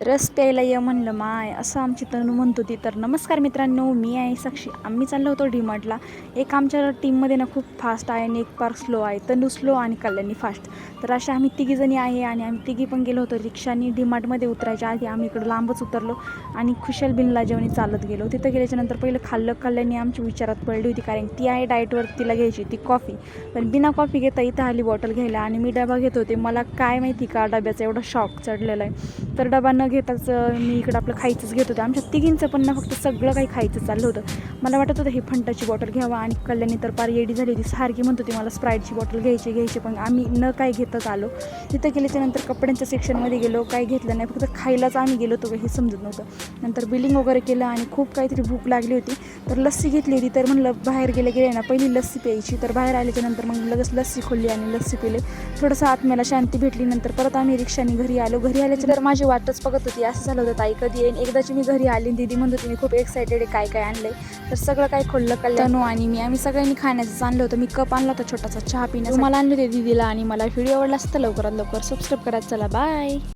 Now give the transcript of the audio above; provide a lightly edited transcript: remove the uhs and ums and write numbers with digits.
रस प्यायला ये म्हणलं माय असं आमची तनू म्हणत होती. तर नमस्कार मित्रांनो, मी आहे साक्षी. आम्ही चाललो होतो डीमार्टला. एक आमच्या टीममध्ये ना खूप फास्ट आहे आणि एक पार स्लो आहे. तनू स्लो आणि कल्याणी फास्ट. तर अशा आम्ही तिघीजणी आहे आणि आम्ही तिघी पण गेलो होतो रिक्षाने. डीमार्टमध्ये उतरायच्या आधी आम्ही इकडं लांबच उतरलो आणि खुशाल बिनला जेवणी चालत गेलो. तिथं गेल्याच्यानंतर पहिलं खाल्लं. कल्याणी आमची विचारात पडली होती, कारण ती आहे डाएटवर, तिला घ्यायची ती कॉफी. पण बिना कॉफी घेता इथं आली बॉटल घ्यायला आणि मी डबा घेत होते. मला काय माहिती का डब्याचा एवढा शॉक चढलेला आहे. तर डबा न घेताच मी इकडं आपलं खायचंच घेत होते. आमच्या तिघींचं पण ना फक्त सगळं काही खायचं चाललं होतं. मला वाटत होतं हे फंटाची बॉटल घ्यावा आणि कल्याणी तर पार येडी झाली होती. सारखी म्हणत होती मला स्प्राईटची बॉटल घ्यायची. पण आम्ही न काय घेतच आलो. तिथं गेल्याच्यानंतर कपड्यांच्या सेक्शनमध्ये गेलो. काही घेतलं नाही, फक्त खायलाच आम्ही गेलो होतो, हे समजत नव्हतं. नंतर बिलिंग वगैरे केलं आणि खूप काहीतरी भूक लागली होती. तर लस्सी घेतली होती. तर म्हणलं बाहेर गेले ना पहिली लस्सी प्यायची. तर बाहेर आल्याच्यानंतर मग लगेच लस्सी खोलली आणि लस्सी पिले. थोडंसं आत्म्याला शांती भेटली. नंतर परत आम्ही रिक्षाने घरी आलो. घरी आल्याच्यानंतर माझी वाटच बघत होती. असं झालं होतं ताई कधी येईन. एकदाची मी घरी आली, दीदी म्हणत होती मी खूप एक्सायटेड आहे, काय काय आणलंय. तर सगळं काय खोललं कल्याणू आणि मी आम्ही सगळ्यांनी खाण्याचं आणलं होतं. मी कप आणला होता छोटासा चहा पिण्याचा. मला आणले होते दीदीला आणि मला व्हिडिओ आवडला असता लवकरात लवकर सबस्क्राईब करा. चला बाय.